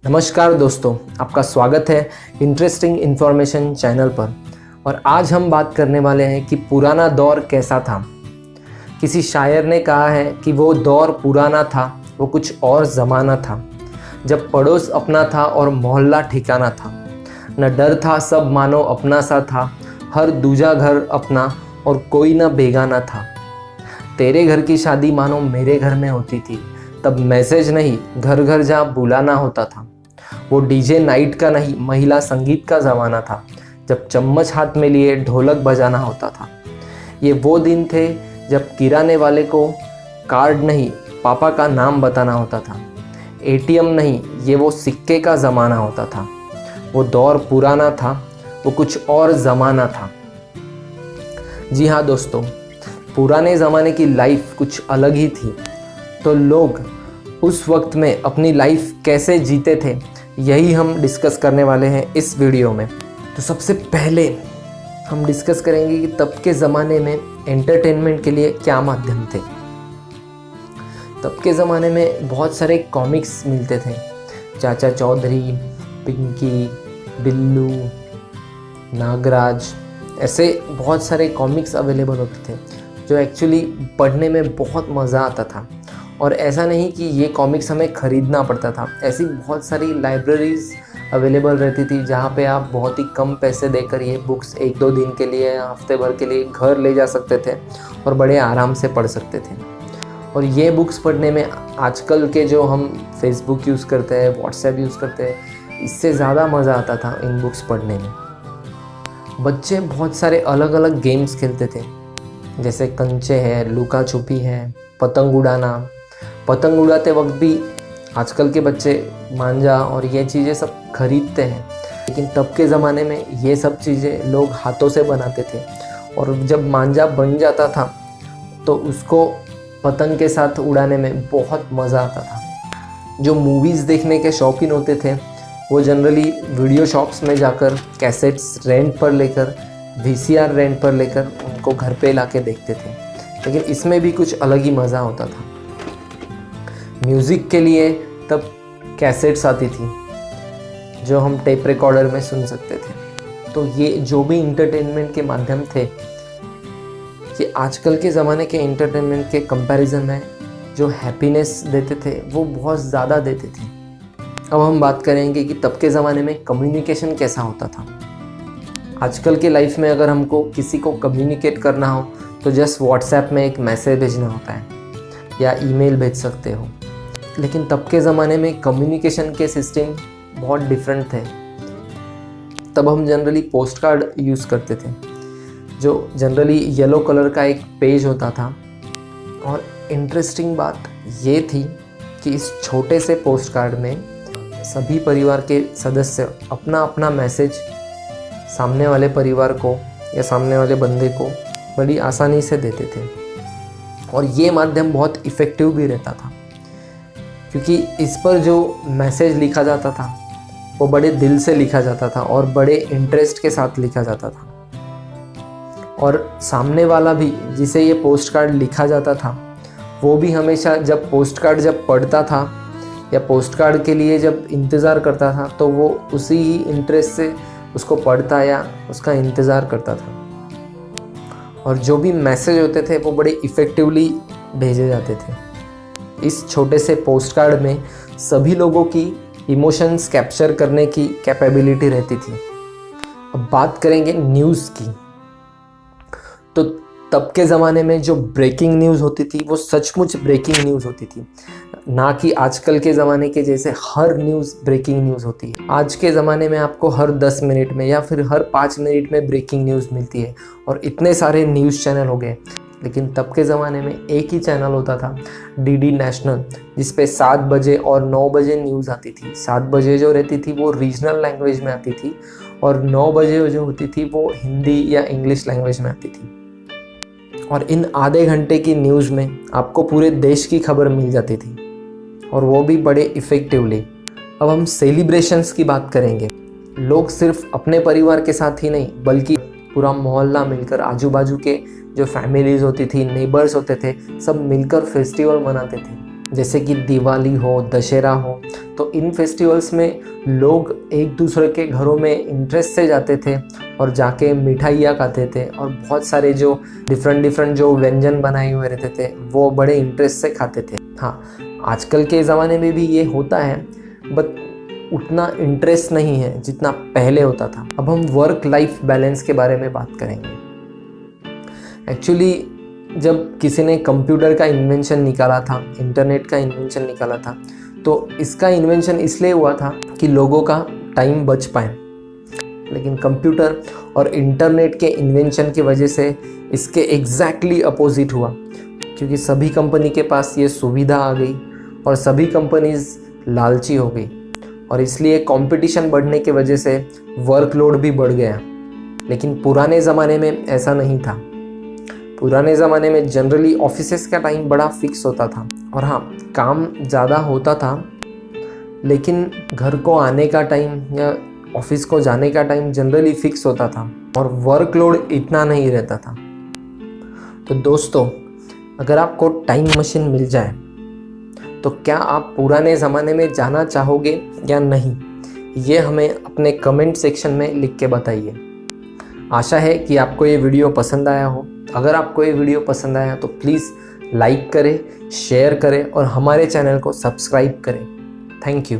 नमस्कार दोस्तों, आपका स्वागत है इंटरेस्टिंग इन्फॉर्मेशन चैनल पर। और आज हम बात करने वाले हैं कि पुराना दौर कैसा था। किसी शायर ने कहा है कि वो दौर पुराना था, वो कुछ और ज़माना था, जब पड़ोस अपना था और मोहल्ला ठिकाना था। न डर था, सब मानो अपना सा था, हर दूजा घर अपना और कोई न बेगाना था। तेरे घर की शादी मानो मेरे घर में होती थी, तब मैसेज नहीं घर घर जा बुलाना होता था। वो डीजे नाइट का नहीं, महिला संगीत का ज़माना था, जब चम्मच हाथ में लिए ढोलक बजाना होता था। ये वो दिन थे जब किराने वाले को कार्ड नहीं, पापा का नाम बताना होता था। एटीएम नहीं, ये वो सिक्के का ज़माना होता था। वो दौर पुराना था, वो कुछ और ज़माना था। जी हाँ दोस्तों, पुराने ज़माने की लाइफ कुछ अलग ही थी। तो लोग उस वक्त में अपनी लाइफ कैसे जीते थे, यही हम डिस्कस करने वाले हैं इस वीडियो में। तो सबसे पहले हम डिस्कस करेंगे कि तब के ज़माने में एंटरटेनमेंट के लिए क्या माध्यम थे। तब के ज़माने में बहुत सारे कॉमिक्स मिलते थे। चाचा चौधरी, पिंकी, बिल्लू, नागराज, ऐसे बहुत सारे कॉमिक्स अवेलेबल होते थे जो एक्चुअली पढ़ने में बहुत मज़ा आता था। और ऐसा नहीं कि ये कॉमिक्स हमें ख़रीदना पड़ता था, ऐसी बहुत सारी लाइब्रेरीज़ अवेलेबल रहती थी जहाँ पे आप बहुत ही कम पैसे देकर ये बुक्स एक दो दिन के लिए, हफ्ते भर के लिए घर ले जा सकते थे और बड़े आराम से पढ़ सकते थे। और ये बुक्स पढ़ने में आजकल के जो हम फेसबुक यूज़ करते हैं, व्हाट्सएप यूज़ करते हैं, इससे ज़्यादा मज़ा आता था इन बुक्स पढ़ने में। बच्चे बहुत सारे अलग अलग गेम्स खेलते थे, जैसे कंचे है, लुका छुपी है, पतंग उड़ाना। पतंग उड़ाते वक्त भी आजकल के बच्चे मांझा और ये चीज़ें सब खरीदते हैं, लेकिन तब के ज़माने में ये सब चीज़ें लोग हाथों से बनाते थे। और जब मांझा बन जाता था तो उसको पतंग के साथ उड़ाने में बहुत मज़ा आता था। जो मूवीज़ देखने के शौकीन होते थे वो जनरली वीडियो शॉप्स में जाकर कैसेट्स रेंट पर लेकर, वीसीआर रेंट पर लेकर उनको घर पे लाके देखते थे। लेकिन इसमें भी कुछ अलग ही मज़ा होता था। म्यूज़िक के लिए तब कैसेट्स आती थी जो हम टेप रिकॉर्डर में सुन सकते थे। तो ये जो भी इंटरटेनमेंट के माध्यम थे, ये आजकल के ज़माने के इंटरटेनमेंट के कंपैरिजन में जो हैप्पीनेस देते थे वो बहुत ज़्यादा देते थे। अब हम बात करेंगे कि तब के ज़माने में कम्युनिकेशन कैसा होता था। आजकल के लाइफ में अगर हमको किसी को कम्युनिकेट करना हो तो जस्ट व्हाट्सएप में एक मैसेज भेजना होता है या ईमेल भेज सकते हो। लेकिन तब के ज़माने में कम्युनिकेशन के सिस्टम बहुत डिफरेंट थे। तब हम जनरली पोस्ट कार्ड यूज़ करते थे, जो जनरली येलो कलर का एक पेज होता था। और इंटरेस्टिंग बात ये थी कि इस छोटे से पोस्ट कार्ड में सभी परिवार के सदस्य अपना अपना मैसेज सामने वाले परिवार को या सामने वाले बंदे को बड़ी आसानी से देते थे। और ये माध्यम बहुत इफ़ेक्टिव भी रहता था, क्योंकि इस पर जो मैसेज लिखा जाता था वो बड़े दिल से लिखा जाता था और बड़े इंटरेस्ट के साथ लिखा जाता था। और सामने वाला भी जिसे ये पोस्ट कार्ड लिखा जाता था वो भी हमेशा जब पोस्ट कार्ड जब पढ़ता था या पोस्ट कार्ड के लिए जब इंतज़ार करता था तो वो उसी ही इंटरेस्ट से उसको पढ़ता या उसका इंतज़ार करता था। और जो भी मैसेज होते थे वो बड़े इफ़ेक्टिवली भेजे जाते थे। इस छोटे से पोस्ट कार्ड में सभी लोगों की इमोशंस कैप्चर करने की कैपेबिलिटी रहती थी। अब बात करेंगे न्यूज़ की। तो तब के ज़माने में जो ब्रेकिंग न्यूज़ होती थी वो सचमुच ब्रेकिंग न्यूज़ होती थी, ना कि आजकल के ज़माने के जैसे हर न्यूज़ ब्रेकिंग न्यूज़ होती है। आज के ज़माने में आपको हर 10 मिनट में या फिर हर 5 मिनट में ब्रेकिंग न्यूज़ मिलती है और इतने सारे न्यूज़ चैनल हो गए। लेकिन तब के ज़माने में एक ही चैनल होता था, डीडी नेशनल, जिस पे 7 बजे और 9 बजे न्यूज़ आती थी। 7 बजे जो रहती थी वो रीजनल लैंग्वेज में आती थी और 9 बजे जो होती थी वो हिंदी या इंग्लिश लैंग्वेज में आती थी। और इन आधे घंटे की न्यूज़ में आपको पूरे देश की खबर मिल जाती थी, और वो भी बड़े इफ़ेक्टिवली। अब हम सेलिब्रेशंस की बात करेंगे। लोग सिर्फ अपने परिवार के साथ ही नहीं बल्कि पूरा मोहल्ला मिलकर, आजू बाजू के जो फैमिलीज़ होती थी, नेबर्स होते थे, सब मिलकर फेस्टिवल मनाते थे। जैसे कि दिवाली हो, दशहरा हो, तो इन फेस्टिवल्स में लोग एक दूसरे के घरों में इंटरेस्ट से जाते थे और जाके मिठाइयाँ खाते थे और बहुत सारे जो डिफरेंट जो व्यंजन बनाए हुए रहते थे वो बड़े इंटरेस्ट से खाते थे। हाँ, आजकल के ज़माने में भी ये होता है, बट उतना इंटरेस्ट नहीं है जितना पहले होता था। अब हम वर्क लाइफ बैलेंस के बारे में बात करेंगे। एक्चुअली जब किसी ने कंप्यूटर का इन्वेंशन निकाला था, इंटरनेट का इन्वेंशन निकाला था, तो इसका इन्वेंशन इसलिए हुआ था कि लोगों का टाइम बच पाए। लेकिन कंप्यूटर और इंटरनेट के इन्वेंशन की वजह से इसके एग्जैक्टली अपोजिट हुआ, क्योंकि सभी कंपनी के पास ये सुविधा आ गई और सभी कंपनीज लालची हो गई और इसलिए कंपटीशन बढ़ने की वजह से वर्कलोड भी बढ़ गया। लेकिन पुराने ज़माने में ऐसा नहीं था। पुराने ज़माने में जनरली ऑफिसेस का टाइम बड़ा फिक्स होता था और हाँ, काम ज़्यादा होता था, लेकिन घर को आने का टाइम या ऑफिस को जाने का टाइम जनरली फिक्स होता था और वर्कलोड इतना नहीं रहता था। तो दोस्तों, अगर आपको टाइम मशीन मिल जाए तो क्या आप पुराने ज़माने में जाना चाहोगे या नहीं, ये हमें अपने कमेंट सेक्शन में लिख के बताइए। आशा है कि आपको ये वीडियो पसंद आया हो। अगर आपको ये वीडियो पसंद आया तो प्लीज़ लाइक करें, शेयर करें और हमारे चैनल को सब्सक्राइब करें। Thank you.